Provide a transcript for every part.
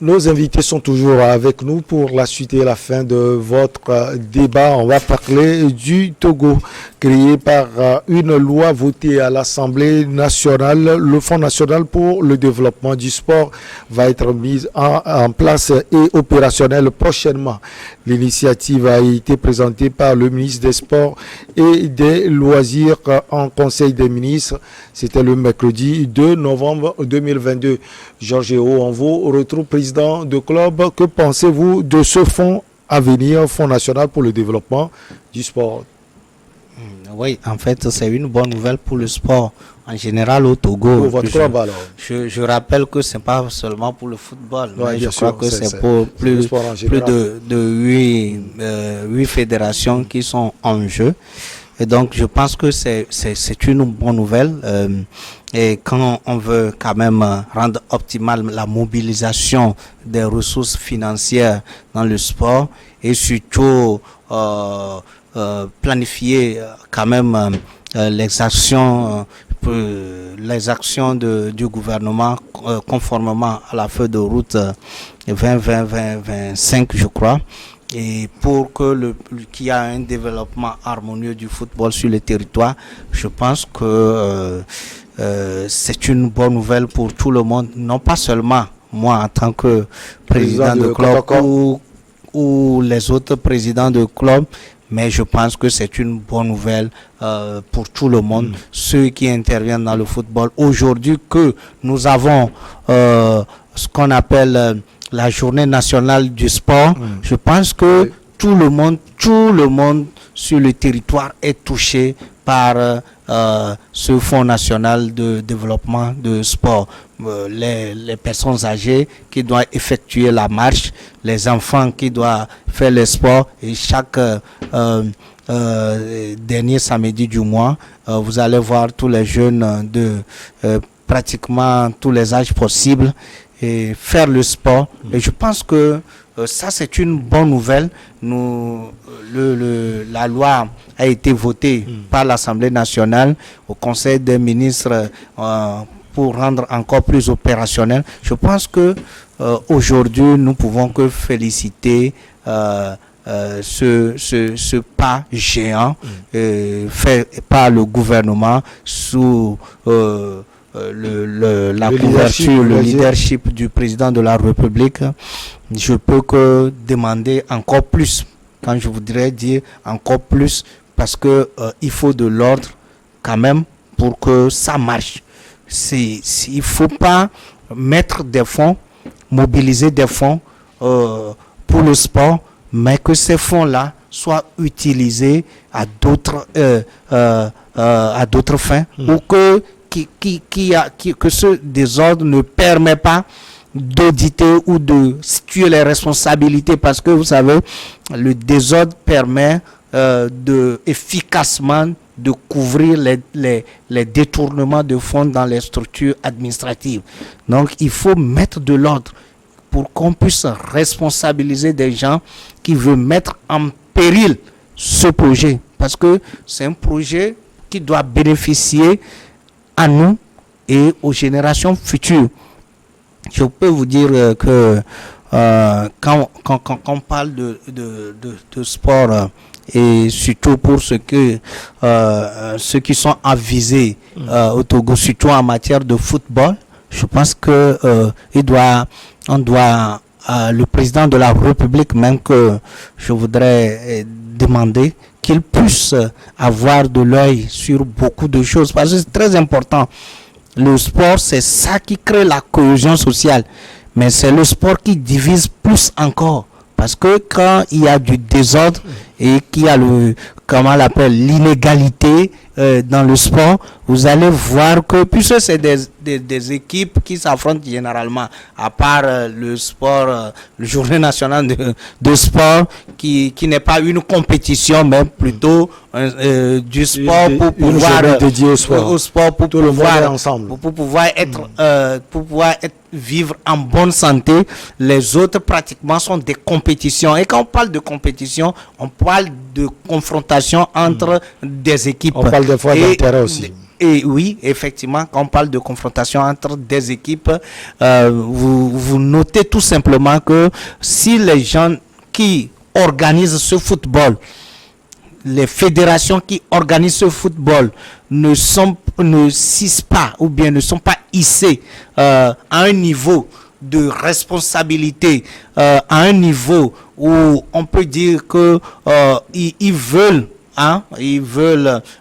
Nos invités sont toujours avec nous pour la suite et la fin de votre débat. On va parler du Togo, créé par une loi votée à l'Assemblée nationale. Le Fonds national pour le développement du sport va être mis en place et opérationnel prochainement. L'initiative a été présentée par le ministre des Sports et des Loisirs en Conseil des ministres. C'était le mercredi 2 novembre 2022. Georges Eo, on vous retrouve président de club. Que pensez-vous de ce fonds à venir, Fonds national pour le développement du sport? Oui, en fait, c'est une bonne nouvelle pour le sport en général au Togo. Pour votre club, alors. Je rappelle que ce n'est pas seulement pour le football, Ouais, mais je sûr, crois que c'est pour plus de 8 fédérations qui sont en jeu. Et donc, je pense que c'est une bonne nouvelle. Et quand on veut quand même rendre optimale la mobilisation des ressources financières dans le sport et surtout planifier quand même les actions du gouvernement conformément à la feuille de route 2020-2025, je crois. Et pour qu'il y ait un développement harmonieux du football sur le territoire, je pense que c'est une bonne nouvelle pour tout le monde, non pas seulement moi en tant que président de club ou les autres présidents de club, mais je pense que c'est une bonne nouvelle pour tout le monde, ceux qui interviennent dans le football. Aujourd'hui que nous avons ce qu'on appelle la journée nationale du sport, je pense que tout le monde sur le territoire est touché par ce Fonds national de développement de sport. Les personnes âgées qui doivent effectuer la marche, les enfants qui doivent faire le sport, et chaque dernier samedi du mois, vous allez voir tous les jeunes de pratiquement tous les âges possibles et faire le sport. Et je pense que ça, c'est une bonne nouvelle. La loi a été votée par l'Assemblée nationale au Conseil des ministres pour rendre encore plus opérationnel. Je pense que aujourd'hui, nous pouvons que féliciter ce pas géant fait par le gouvernement sous la couverture, le leadership du président de la République. Je peux que demander encore plus, quand je voudrais dire encore plus, parce que il faut de l'ordre quand même pour que ça marche. Il ne faut pas mettre des fonds, mobiliser des fonds pour le sport, mais que ces fonds-là soient utilisés à d'autres fins, ou que ce désordre ne permet pas d'auditer ou de situer les responsabilités, parce que vous savez, le désordre permet efficacement de couvrir les détournements de fonds dans les structures administratives. Donc il faut mettre de l'ordre pour qu'on puisse responsabiliser des gens qui veulent mettre en péril ce projet, parce que c'est un projet qui doit bénéficier à nous et aux générations futures. Je peux vous dire que quand on parle de sport, et surtout pour ceux qui sont avisés au Togo, surtout en matière de football, je pense que le président de la République, même que je voudrais demander qu'il puisse avoir de l'œil sur beaucoup de choses, parce que c'est très important. Le sport, c'est ça qui crée la cohésion sociale, mais c'est le sport qui divise plus encore, parce que quand il y a du désordre et qu'il y a l'inégalité dans le sport, vous allez voir que, puisque c'est des équipes qui s'affrontent généralement, à part le sport, le journée nationale de sport, qui n'est pas une compétition, mais plutôt du sport pour pouvoir dédié au sport pour tout pouvoir le monde ensemble, pour pouvoir vivre en bonne santé. Les autres pratiquement sont des compétitions, et quand on parle de compétition, on parle de confrontation entre des équipes. On parle des fois d'intérêt aussi. Et oui, effectivement, quand on parle de confrontation entre des équipes, vous notez tout simplement que si les gens qui organisent ce football, les fédérations qui organisent ce football ne s'issent pas ou bien ne sont pas hissées à un niveau de responsabilité, à un niveau où on peut dire que ils veulent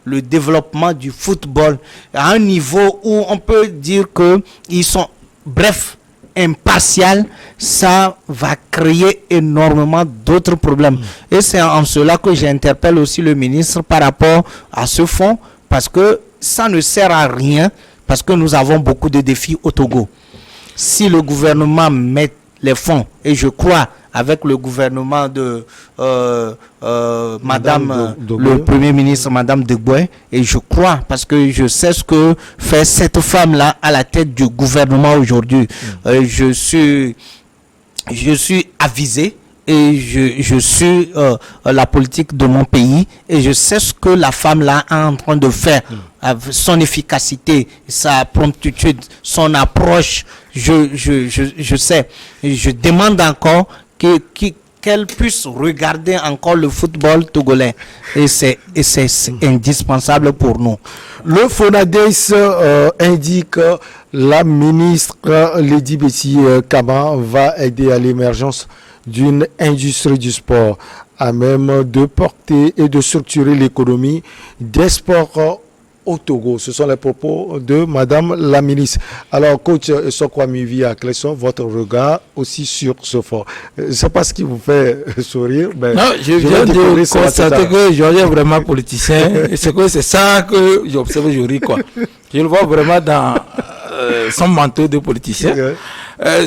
le développement du football, à un niveau où on peut dire que ils sont, bref, impartial, ça va créer énormément d'autres problèmes. Et c'est en cela que j'interpelle aussi le ministre par rapport à ce fonds, parce que ça ne sert à rien, parce que nous avons beaucoup de défis au Togo. Si le gouvernement met les fonds, et je crois avec le gouvernement de Madame le Premier ministre, Madame Degboy, et je crois, parce que je sais ce que fait cette femme-là à la tête du gouvernement aujourd'hui. Je suis avisé et je suis la politique de mon pays et je sais ce que la femme-là est en train de faire. Son efficacité, sa promptitude, son approche, je sais. Et je demande encore qu'elle puisse regarder encore le football togolais. Et c'est indispensable pour nous. Le FONADES indique la ministre Lady Betty Kama va aider à l'émergence d'une industrie du sport à même de porter et de structurer l'économie des sports au Togo. Ce sont les propos de Madame la ministre. Alors, coach Sokwami Via Clesson, votre regard aussi sur ce fort. Je ne sais pas ce qui vous fait sourire. Mais non, je viens de constater que Georges est vraiment politicien. Et c'est ça que j'observe aujourd'hui, quoi. Je le vois vraiment dans son manteau de politicien.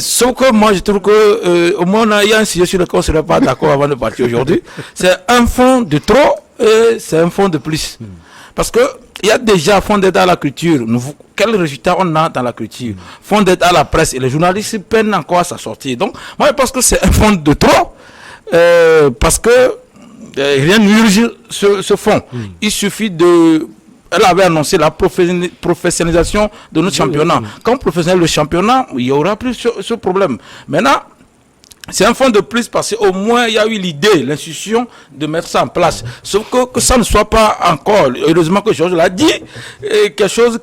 Sauf que moi, je trouve que au moins, il y a un sujet sur lequel on ne serait pas d'accord avant de partir aujourd'hui. C'est un fonds de trop et c'est un fonds de plus. Parce que il y a déjà fonds d'aide à la culture. Quel résultat on a dans la culture? Fonds d'aide à la presse et les journalistes peinent encore à s'en sortir. Donc, moi, je pense que c'est un fonds de trop parce que rien n'urge ce fonds. Il suffit de... Elle avait annoncé la professionnalisation de notre championnat. Quand on professionnalise le championnat, il n'y aura plus ce problème. Maintenant, c'est un fonds de plus parce qu'au moins il y a eu l'idée, l'institution de mettre ça en place. Sauf que ça ne soit pas encore, heureusement que Georges l'a dit, quelque chose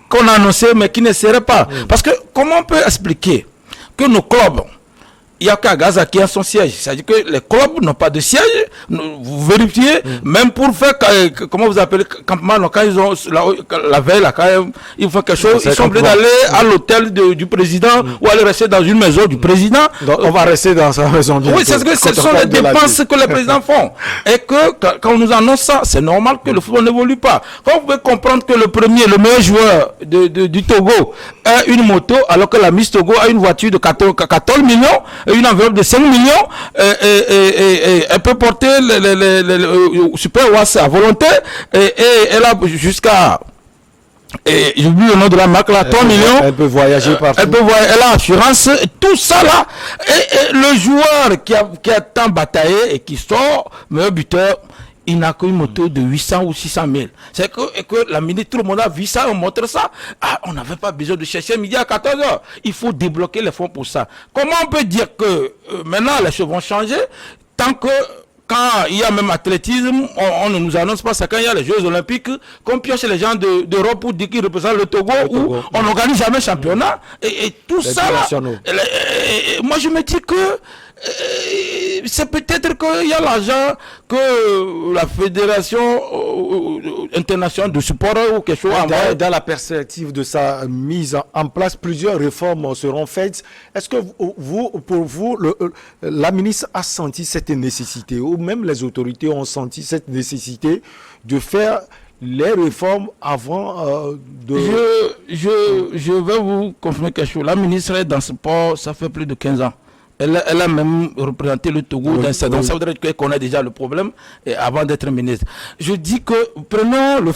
qu'on a annoncé mais qui ne serait pas. Parce que comment on peut expliquer que nos clubs, il n'y a qu'à Gaza qui a son siège. C'est-à-dire que les clubs n'ont pas de siège. Vous vérifiez, même pour faire, comment vous appelez, campement, quand ils ont, la veille, là, quand ils font quelque chose, ils sont obligés d'aller à l'hôtel du président ou aller rester dans une maison du président. Donc, on va rester dans sa maison. Oui, c'est ce que ce sont les dépenses que les présidents font. Et que, quand on nous annonce ça, c'est normal que le football n'évolue pas. Quand vous pouvez comprendre que le meilleur joueur du Togo a une moto, alors que la Miss Togo a une voiture de 14 millions, une enveloppe de 5 millions, elle peut porter le Super WAS à volonté, et elle a jusqu'à, j'oublie le nom de la marque là, 3 millions. Elle peut voyager partout. Elle a assurance, tout ça là, et le joueur qui a tant bataillé et qui sort, meilleur buteur, il n'a qu'une moto de 800 ou 600 000. C'est que la minute, tout le monde a vu ça, on montre ça. Ah, on n'avait pas besoin de chercher midi à 14 h. Il faut débloquer les fonds pour ça. Comment on peut dire que maintenant les choses vont changer tant que quand il y a même athlétisme, on ne nous annonce pas ça quand il y a les Jeux Olympiques, qu'on pioche les gens d'Europe pour dire qu'ils représentent le Togo, où on n'organise jamais championnat. Et tout ça là, moi je me dis que c'est peut-être qu'il y a l'argent que la Fédération internationale de sport ou quelque chose. Dans la perspective de sa mise en place, plusieurs réformes seront faites. Est-ce que pour vous, la ministre a senti cette nécessité, ou même les autorités ont senti cette nécessité de faire les réformes avant de... Je vais vous confirmer quelque chose. La ministre est dans ce sport, ça fait plus de 15 ans. Elle a même représenté le Togo donc ça voudrait dire qu'elle connaît déjà le problème avant d'être ministre. Je dis que prenons la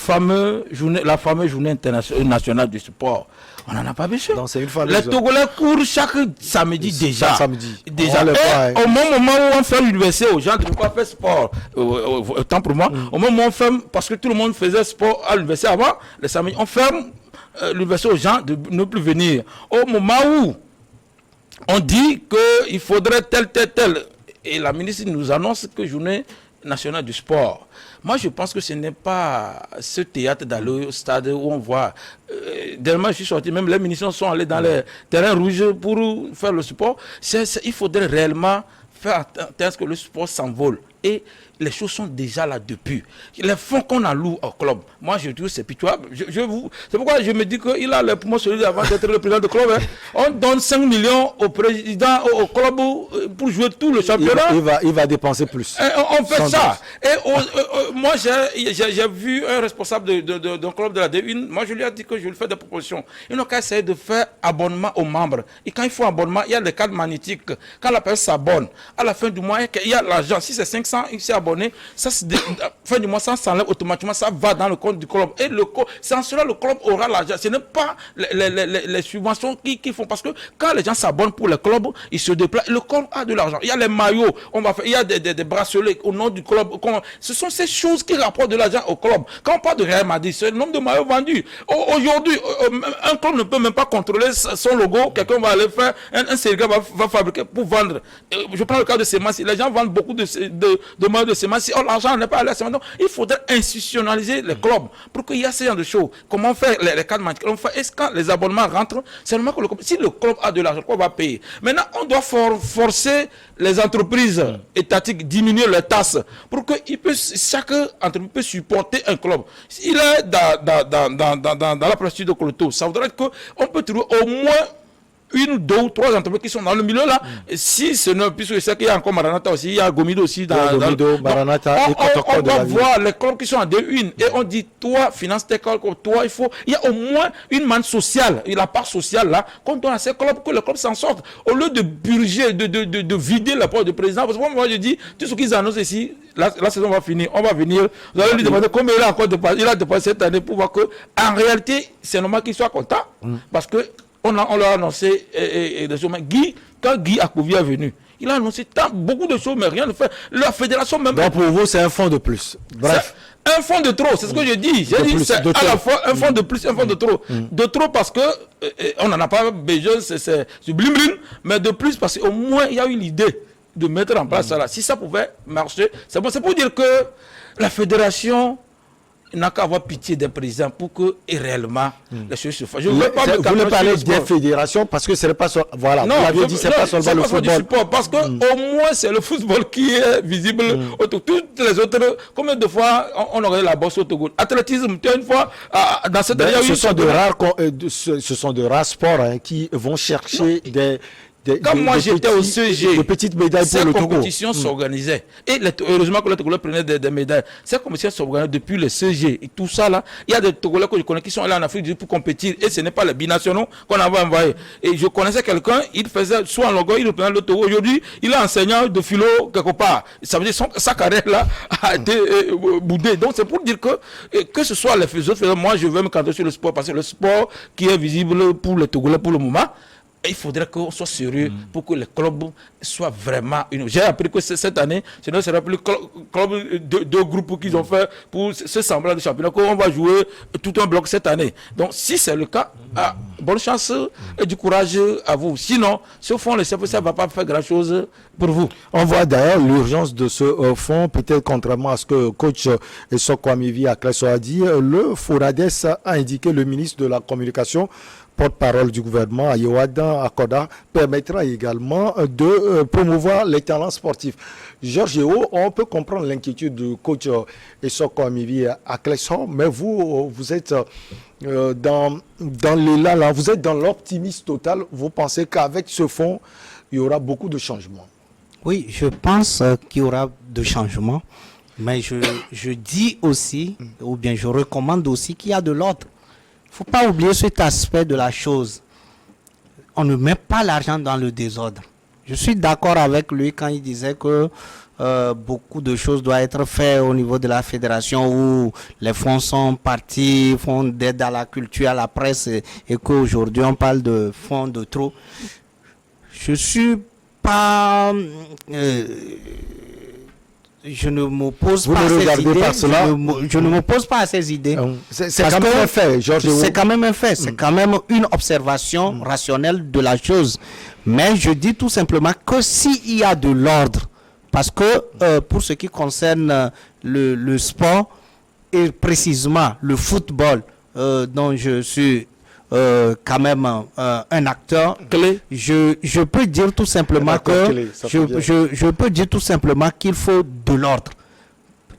fameuse journée internationale du sport. On n'en a pas besoin. Donc, c'est une fois les Togolais courent chaque samedi déjà. Chaque samedi. Déjà. Et au moment où on fait l'université aux gens de ne pas faire sport, autant pour moi, au moment où on ferme, parce que tout le monde faisait sport à l'université avant, le samedi, on ferme l'université aux gens de ne plus venir. Au moment où on dit qu'il faudrait tel, et la ministre nous annonce que journée nationale du sport. Moi, je pense que ce n'est pas ce théâtre d'aller au stade où on voit. Dernièrement, je suis sorti, même les ministres sont allés dans les terrains rouges pour faire le sport. Il faudrait réellement faire attention que le sport s'envole. Et les choses sont déjà là depuis. Les fonds qu'on alloue au club, moi je trouve c'est pitoyable. C'est pourquoi je me dis qu'il a les poumons solides avant d'être le président du club. Hein. On donne 5 millions au président, au club pour jouer tout le championnat. Il va dépenser plus. On fait ça. Et moi j'ai vu un responsable d'un club de la D1. Moi je lui ai dit que je lui fais des propositions. Ils n'ont qu'à essayer de faire abonnement aux membres. Et quand il faut abonnement, il y a des cartes magnétiques. Quand la personne s'abonne, à la fin du mois, il y a l'argent. Si c'est 500, il s'est abonné. Ça, fin du mois, ça s'enlève automatiquement. Ça va dans le compte du club. Et c'est en cela le club aura l'argent. Ce n'est pas les subventions qui font. Parce que quand les gens s'abonnent pour le club, ils se déplacent. Le club a de l'argent. Il y a les maillots. Il y a des bracelets au nom du club. Ce sont ces choses qui rapportent de l'argent au club. Quand on parle de Real Madrid, c'est le nombre de maillots vendus. Aujourd'hui, un club ne peut même pas contrôler son logo. Quelqu'un va aller faire, un sérigraphe va fabriquer pour vendre. Je prends le cas de Semassi. Les gens vendent beaucoup de maillots de Semassi. Oh, l'argent n'est pas allé à Semassi. Donc, il faudrait institutionnaliser les clubs pour qu'il y ait ce genre de choses. Comment faire les cadres magnétiques? Est-ce que quand les abonnements rentrent, c'est normal que si le club a de l'argent, quoi va payer? Maintenant, on doit forcer les entreprises étatiques, diminuer les tasses pour que chaque entreprise puisse supporter un club. S'il est dans la procédure de Coloto, ça voudrait dire qu'on peut trouver au moins 1, 2 ou 3 entreprises qui sont dans le milieu là. Si ce n'est, puisque je sais qu'il y a encore Maranatha aussi, il y a Gomido aussi. Maranatha et on doit voir les clubs qui sont en D1 et on dit, toi, finance tes clubs, toi, il y a au moins une manne sociale, la part sociale là, qu'on donne à ces clubs, que le club s'en sorte. Au lieu de purger, de vider la porte du président, parce que moi je dis, tout ce qu'ils annoncent ici, la saison va finir, on va venir, vous allez lui demander combien il a encore dépassé, il a dépassé cette année pour voir que, en réalité, c'est normal qu'il soit content, parce que on leur a annoncé des choses. Quand Guy Akouvi est venu, il a annoncé beaucoup de choses, mais rien ne fait. La fédération même. Donc pour vous, c'est un fonds de plus. Bref. Un fonds de trop, c'est ce que je dis. J'ai dit c'est à la fois un fonds de plus, un fonds de trop. De trop parce que on n'en a pas besoin, c'est du blim-blim, mais de plus parce qu'au moins il y a eu l'idée de mettre en place ça là. Si ça pouvait marcher, c'est bon. C'est pour dire que la fédération n'a qu'à avoir pitié des présidents pour que réellement les choses se fassent. Je ne veux pas me vous voulez parler des fédérations parce que ce n'est pas voilà. Non, vous l'aviez dit, c'est pas seulement le football. Parce que au moins c'est le football qui est visible. Toutes les autres, combien de fois on aurait la boxe au Togo? Athlétisme, une fois dans cette année, ce sont de rares sports qui vont chercher Quand moi j'étais au CG, de petites médailles pour le Togo. Ces compétitions s'organisaient. Et heureusement que les Togolais prenaient des médailles. Ces compétitions s'organisaient depuis le CG. Et tout ça là, il y a des Togolais que je connais qui sont allés en Afrique du Sud pour compétir. Et ce n'est pas les binationaux qu'on avait envoyés. Et je connaissais quelqu'un, il faisait soit en logo, il reprenait le Togo. Aujourd'hui, il est enseignant de philo quelque part. Ça veut dire que sa carrière là a été boudée. Donc c'est pour dire que ce soit les autres, moi je veux me cantonner sur le sport parce que le sport qui est visible pour les Togolais pour le moment. Il faudrait qu'on soit sérieux pour que les clubs soient vraiment une. J'ai appris que cette année, ce ne sera plus club deux groupes qu'ils ont fait pour ce semblant de championnat, qu'on va jouer tout un bloc cette année. Donc, si c'est le cas, bonne chance et du courage à vous. Sinon, ce fonds, ça ne va pas faire grand-chose pour vous. On voit d'ailleurs l'urgence de ce fonds, peut-être contrairement à ce que coach Essoko Amivi Akleso a dit, le FORADES a indiqué, le ministre de la Communication, porte-parole du gouvernement, Ayoadan Akoda, permettra également de promouvoir les talents sportifs. Georges, on peut comprendre l'inquiétude du coach Essoko Amivi Akleso, mais vous êtes dans l'élan là, vous êtes dans l'optimisme total. Vous pensez qu'avec ce fonds, il y aura beaucoup de changements? Oui, je pense qu'il y aura de changements, mais je dis aussi, ou bien je recommande aussi qu'il y a de l'ordre. Il ne faut pas oublier cet aspect de la chose. On ne met pas l'argent dans le désordre. Je suis d'accord avec lui quand il disait que beaucoup de choses doivent être faites au niveau de la fédération où les fonds sont partis, fonds d'aide à la culture, à la presse et qu'aujourd'hui on parle de fonds de trop. Je suis pas... je ne m'oppose pas à ces idées. Je ne m'oppose pas à ces idées. C'est quand même un fait, Georges. C'est quand même un fait. C'est quand même une observation rationnelle de la chose. Mais je dis tout simplement que s'il y a de l'ordre, parce que pour ce qui concerne le sport, et précisément le football, dont je suis quand même un acteur clé, je peux dire tout simplement je peux dire tout simplement qu'il faut de l'ordre.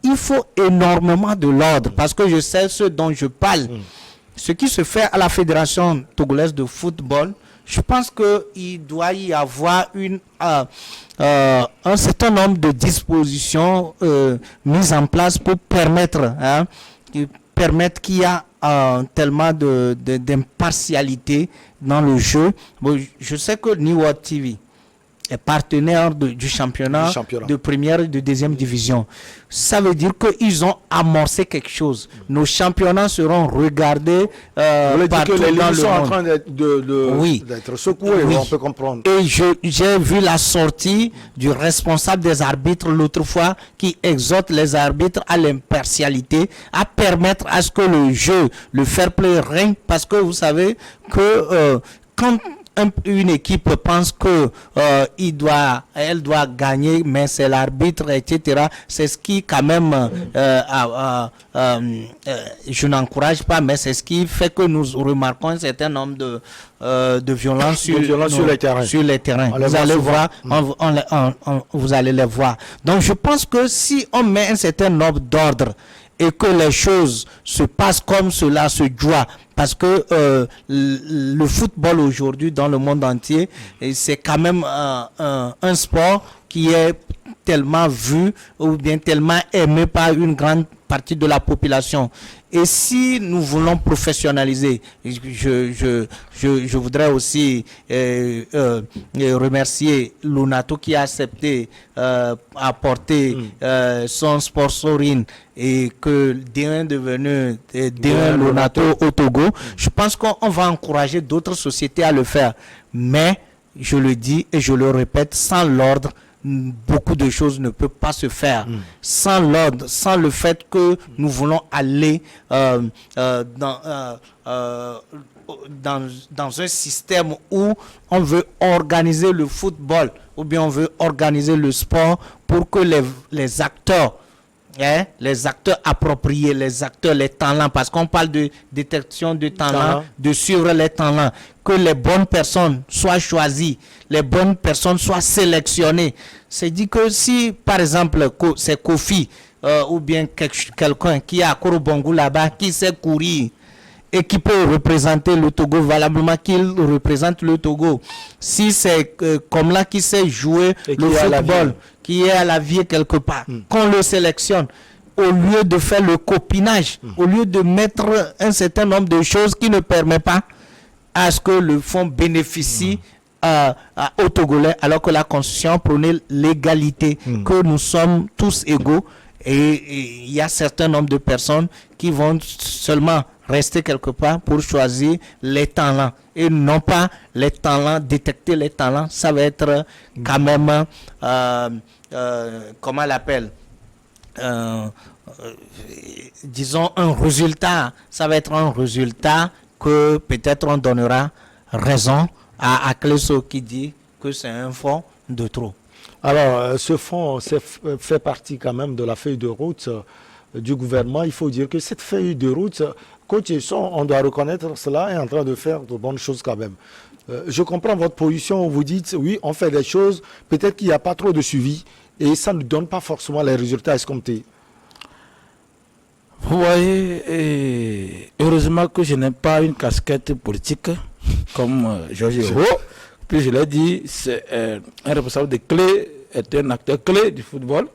Il faut énormément de l'ordre parce que je sais ce dont je parle. Ce qui se fait à la Fédération togolaise de football, je pense qu'il doit y avoir un certain nombre de dispositions mises en place pour permettre qu'il y a tellement d'impartialité dans le jeu. Bon, je sais que New World TV est partenaire du championnat de première et de deuxième division. Ça veut dire qu'ils ont amorcé quelque chose. Nos championnats seront regardés partout que les dans le sont monde. En train d'être secoués, on peut comprendre. Et j'ai vu la sortie du responsable des arbitres l'autre fois qui exhorte les arbitres à l'impartialité, à permettre à ce que le jeu, le fair play règne, parce que vous savez que quand une équipe pense que elle doit gagner, mais c'est l'arbitre, etc. C'est ce qui quand même, je n'encourage pas, mais c'est ce qui fait que nous remarquons un certain nombre de violences sur les terrains. Vous allez voir, vous allez les voir. Donc je pense que si on met un certain nombre d'ordre et que les choses se passent comme cela se doit, parce que le football aujourd'hui dans le monde entier, c'est quand même un sport qui est tellement vu ou bien tellement aimé par une grande partie de la population. Et si nous voulons professionnaliser, je voudrais aussi remercier Lunato qui a accepté apporter son sponsoring et que D1 est devenu D1 Lunato au Togo. Je pense qu'on va encourager d'autres sociétés à le faire. Mais, je le dis et je le répète, sans l'ordre, beaucoup de choses ne peuvent pas se faire. Sans l'ordre, sans le fait que nous voulons aller dans un système où on veut organiser le football ou bien on veut organiser le sport pour que les acteurs, les acteurs appropriés, les talents, parce qu'on parle de détection de talents, de suivre les talents, que les bonnes personnes soient choisies, les bonnes personnes soient sélectionnées. C'est dit que si, par exemple, c'est Kofi ou bien quelqu'un qui est à Korobongo là-bas, qui sait courir et qui peut représenter le Togo valablement, qu'il représente le Togo. Si c'est comme là qui sait jouer le football, qui est à la vie quelque part, qu'on le sélectionne, au lieu de faire le copinage, au lieu de mettre un certain nombre de choses qui ne permettent pas à ce que le fonds bénéficie aux Togolais, alors que la Constitution prônait l'égalité, que nous sommes tous égaux, et il y a un certain nombre de personnes qui vont seulement rester quelque part pour choisir les talents et non pas les talents, détecter les talents. Ça va être quand même, comment on l'appelle, disons un résultat. Ça va être un résultat que peut-être on donnera raison à Cléso qui dit que c'est un fonds de trop. Alors, ce fonds fait partie quand même de la feuille de route du gouvernement. Il faut dire que cette feuille de route, Coach Esson, on doit reconnaître cela, est en train de faire de bonnes choses quand même. Je comprends votre position où vous dites, oui, on fait des choses, peut-être qu'il n'y a pas trop de suivi et ça ne donne pas forcément les résultats escomptés. Vous voyez, et heureusement que je n'ai pas une casquette politique comme Georges Hérault. Puis je l'ai dit, c'est un responsable de clé, est un acteur clé du football.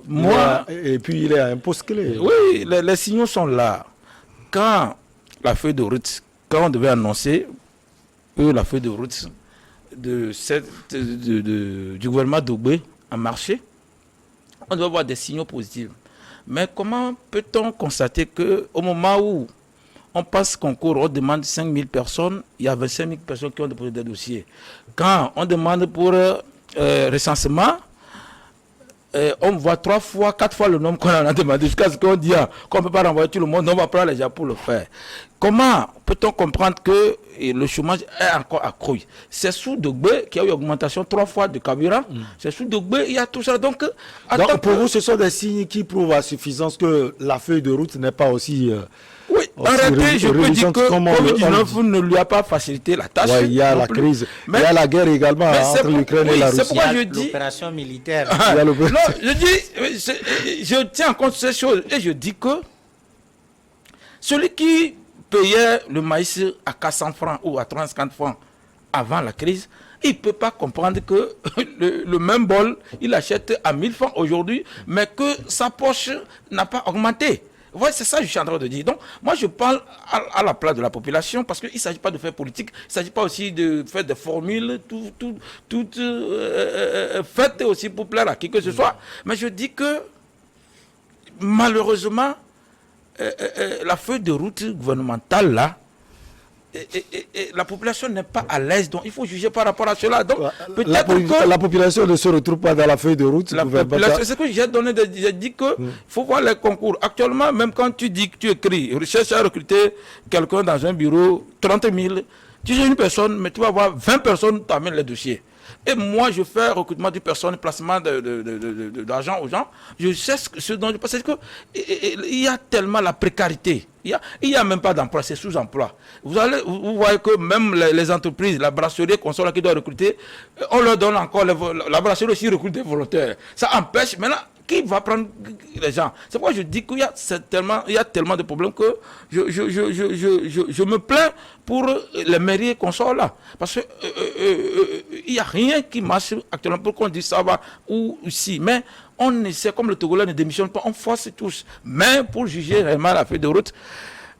Moi, et puis il est à un poste clé. Oui, les signaux sont là. Quand la feuille de route, quand on devait annoncer que la feuille de route du gouvernement d'Ogbé a marché, on doit avoir des signaux positifs. Mais comment peut-on constater qu'au moment où on passe concours, on demande 5 000 personnes, il y a 25 000 personnes qui ont déposé des dossiers. Quand on demande pour recensement, on voit 3 fois, 4 fois le nombre qu'on en a demandé, jusqu'à ce qu'on dise qu'on ne peut pas renvoyer tout le monde, on va prendre les gens pour le faire. Comment peut-on comprendre que le chômage est encore accru? C'est sous Dogbé qu'il y a eu augmentation 3 fois de carburant. C'est sous Dogbé, il y a tout ça. Donc pour vous, ce sont des signes qui prouvent à suffisance que la feuille de route n'est pas aussi... oui, en réalité, je peux dire que Covid-19 ne lui a pas facilité la tâche. Ouais, il y a la crise, il y a la guerre également entre l'Ukraine et la Russie. C'est pourquoi je dis l'opération militaire. Non, je dis, je tiens en compte ces choses et je dis que celui qui payait le maïs à 400 francs ou à 350 francs avant la crise, il ne peut pas comprendre que le même bol, il achète à 1000 francs aujourd'hui, mais que sa poche n'a pas augmenté. Ouais, c'est ça que je suis en train de dire. Donc, moi, je parle à la place de la population parce qu'il ne s'agit pas de faire politique, il ne s'agit pas aussi de faire des formules toutes faites aussi pour plaire à qui que ce soit. Mais je dis que, malheureusement, la feuille de route gouvernementale, là, la population n'est pas à l'aise, donc il faut juger par rapport à cela. Donc, la population ne se retrouve pas dans la feuille de route. C'est ce que j'ai donné, j'ai dit que faut voir les concours. Actuellement, même quand tu dis que tu écris, cherche à recruter quelqu'un dans un bureau, 30 000, tu es une personne, mais tu vas avoir 20 personnes, tu amènes les dossiers. Et moi, je fais recrutement du personnel, placement d'argent aux gens. Je sais ce dont je pense. C'est qu'il y a tellement la précarité. Il n'y a même pas d'emploi, c'est sous-emploi. Vous voyez que même les entreprises, la brasserie qu'on sort là qui doit recruter, on leur donne encore, la brasserie aussi recrute des volontaires. Ça empêche maintenant. Qui va prendre les gens? C'est pourquoi je dis qu'il y a tellement de problèmes que je me plains pour les mairies qu'on sort là. Parce qu'il n'y a rien qui marche actuellement pour qu'on dise ça va ou si. Mais on essaie, comme le Togolais ne démissionne pas, on force tous. Mais pour juger réellement la feuille de route,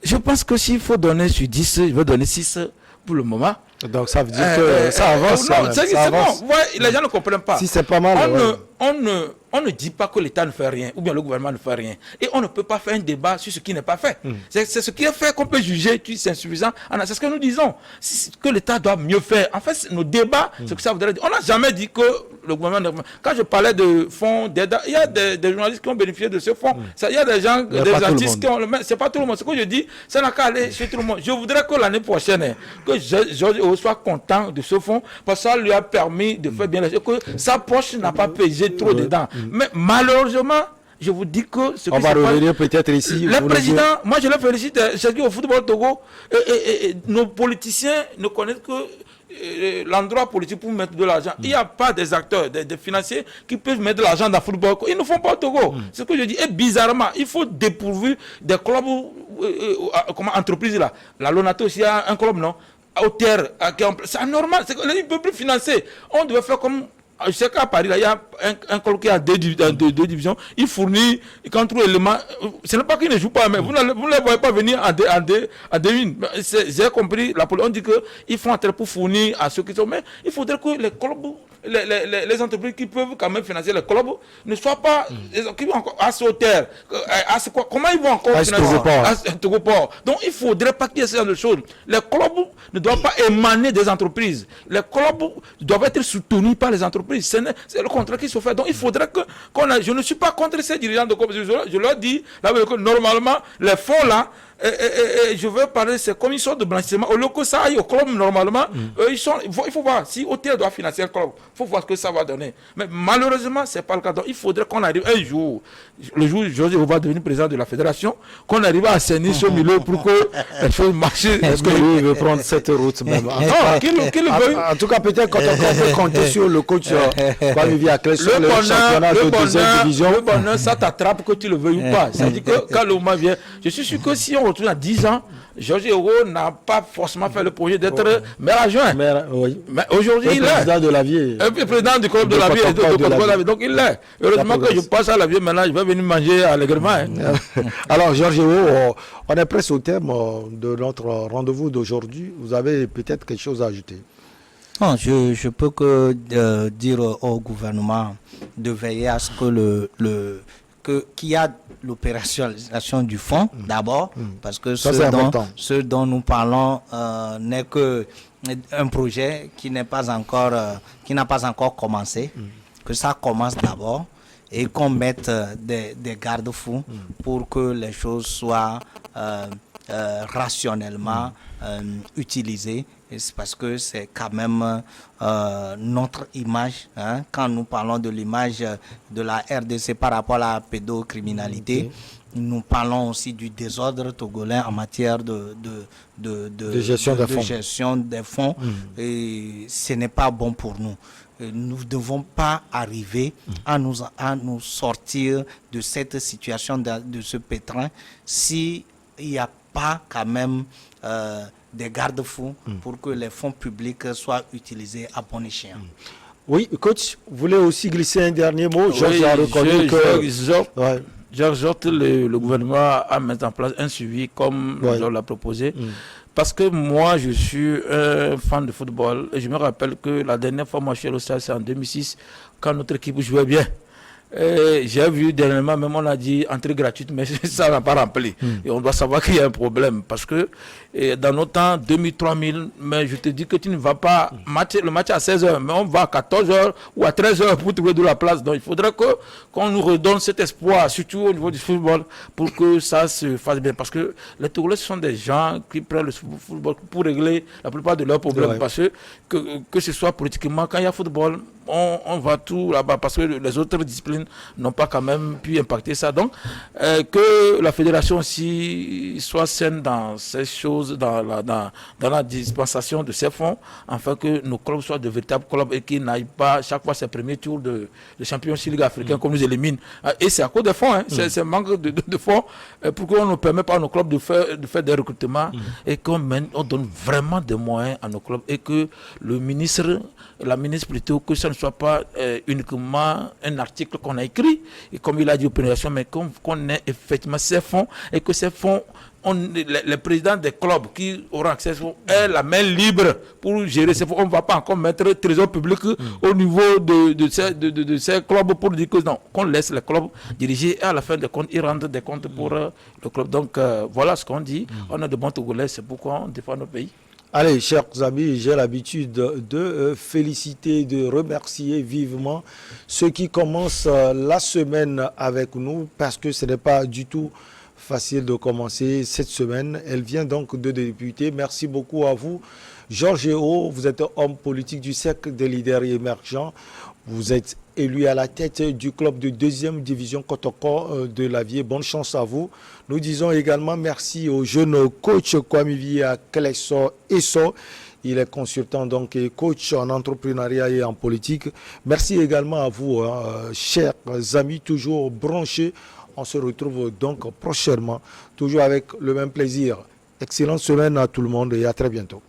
je pense que s'il faut donner sur 10, je vais donner 6 pour le moment. Donc ça veut dire que ça avance. Non, c'est bon. Ouais, les gens ne comprennent pas. Si c'est pas mal. On ne dit pas que l'État ne fait rien, ou bien le gouvernement ne fait rien. Et on ne peut pas faire un débat sur ce qui n'est pas fait. C'est ce qui est fait qu'on peut juger, c'est insuffisant. C'est ce que nous disons. Que l'État doit mieux faire. En fait, nos débats, c'est que ça voudrait dire. On n'a jamais dit que le gouvernement... Quand je parlais de fonds d'aide, il y a des journalistes qui ont bénéficié de ce fonds. Il y a des gens, des artistes qui ont... C'est pas tout le monde. Ce que je dis, ça n'a qu'à aller chez tout le monde. Je voudrais que l'année prochaine, que Georges soit content de ce fonds, parce que ça lui a permis de faire bien les choses, que sa poche n'a pas pesé trop dedans. Mais malheureusement, je vous dis que... On va revenir peut-être ici. Le président, moi je le félicite, c'est qu'au football Togo, nos politiciens ne connaissent que l'endroit politique pour mettre de l'argent. Il n'y a pas des acteurs, des financiers qui peuvent mettre de l'argent dans le football. Ils ne font pas au Togo. C'est ce que je dis. Et bizarrement, il faut dépourvu des clubs, comme entreprise là. La Lonato aussi a un club, non? Au terre, c'est anormal. Ils ne peuvent plus financer. On devait faire comme... Je sais qu'à Paris, là, il y a un club qui a deux divisions. Il fournit, quand trouve élément. Ce n'est pas qu'il ne joue pas, mais vous ne les voyez pas venir en D1. J'ai compris, on dit qu'ils font un tel pour fournir à ceux qui sont. Mais il faudrait que les clubs, les entreprises qui peuvent quand même financer les clubs ne soient pas qui vont encore à Sauterre. Comment ils vont encore financer à Togoport? Donc il ne faudrait pas qu'il y ait ce genre de choses. Les clubs ne doivent pas émaner des entreprises. Les clubs doivent être soutenus par les entreprises. C'est le contraire qui se fait. Donc il faudrait je ne suis pas contre ces dirigeants de clubs. Je leur dis que normalement les fonds là, je veux parler de ces commissions de blanchiment. Au lieu que ça aille au club normalement, il faut voir si OTL doit financer un club. Il faut voir ce que ça va donner. Mais malheureusement, ce n'est pas le cas. Donc il faudrait qu'on arrive un jour, le jour où José va devenir président de la fédération, qu'on arrive à assainir ce milieu pour que les choses marchent. Est-ce que lui veut prendre cette route même? En tout cas, peut-être quand on peut compter sur le coach Kwame Viaklé sur le championnat de deuxième division. Le bonheur, ça t'attrape que tu le veuilles ou pas. C'est-à-dire que quand le moment vient, je suis sûr que si on retourne à 10 ans, Georges Hérault n'a pas forcément fait le projet d'être maire adjoint. Oui. Mais aujourd'hui, il est président de la vie. Président du club de la vie. Donc il l'est. Heureusement que je passe à la vie maintenant, je vais venir manger allègrement. Alors, Georges Hérault, on est presque au terme de notre rendez-vous d'aujourd'hui. Vous avez peut-être quelque chose à ajouter? Non, je peux que dire au gouvernement de veiller à ce que qu'il y a l'opérationnalisation du fonds d'abord, parce que ce dont nous parlons n'est que un projet qui n'a pas encore commencé, que ça commence d'abord et qu'on mette des garde-fous pour que les choses soient rationnellement utilisées. Et c'est parce que c'est quand même notre image, hein, quand nous parlons de l'image de la RDC par rapport à la pédocriminalité, nous parlons aussi du désordre togolais en matière de gestion des fonds. Et ce n'est pas bon pour nous. Nous ne devons pas arriver à nous sortir de cette situation, de ce pétrin, s'il n'y a pas quand même des garde-fous pour que les fonds publics soient utilisés à bon escient. Oui, coach, vous voulez aussi glisser un dernier mot? Georges a reconnu que le gouvernement a mis en place un suivi comme Georges l'a proposé. Parce que moi, je suis un fan de football et je me rappelle que la dernière fois, moi, je suis allé au stade, c'est en 2006, quand notre équipe jouait bien. J'ai vu dernièrement, même on a dit entrée gratuite, mais ça n'a pas rempli. Et on doit savoir qu'il y a un problème parce que dans nos temps, 2000, 3000, mais je te dis que tu ne vas pas le match à 16h, mais on va à 14h ou à 13h pour trouver de la place. Donc il faudrait qu'on nous redonne cet espoir, surtout au niveau du football, pour que ça se fasse bien. Parce que les Togolais, ce sont des gens qui prennent le football pour régler la plupart de leurs problèmes. Parce que ce soit politiquement, quand il y a football, on va tout là-bas parce que les autres disciplines n'ont pas quand même pu impacter ça. Donc, que la fédération aussi soit saine dans ces choses, dans la dispensation de ces fonds, afin que nos clubs soient de véritables clubs et qu'ils n'aillent pas chaque fois ces premiers tours de Champions League africain qu'on nous élimine. Et c'est à cause des fonds, hein. C'est un manque de fonds pour qu'on ne permet pas à nos clubs de faire des recrutements et qu'on donne vraiment des moyens à nos clubs et que la ministre plutôt, que ça ne soit pas uniquement un article qu'on a écrit, et comme il a dit opération, mais qu'on ait effectivement ces fonds et que ces fonds, les présidents des clubs qui auront accès aient la main libre pour gérer ces fonds. On ne va pas encore mettre le trésor public au niveau de ces clubs pour dire que non, qu'on laisse les clubs diriger et à la fin des comptes, ils rendent des comptes pour le club. Donc voilà ce qu'on dit. On a de bons Togolais, c'est pourquoi on défend notre pays. Allez, chers amis, j'ai l'habitude de féliciter, de remercier vivement ceux qui commencent la semaine avec nous parce que ce n'est pas du tout facile de commencer cette semaine. Elle vient donc de débuter. Merci beaucoup à vous. Georges Géo, vous êtes homme politique du cercle des leaders émergents. Vous êtes élu à la tête du club de 2e division Kotoko de l'Avier. Bonne chance à vous. Nous disons également merci au jeune coach Kwamivia Klesso Esso. Il est consultant donc et coach en entrepreneuriat et en politique. Merci également à vous, chers amis, toujours branchés. On se retrouve donc prochainement, toujours avec le même plaisir. Excellente semaine à tout le monde et à très bientôt.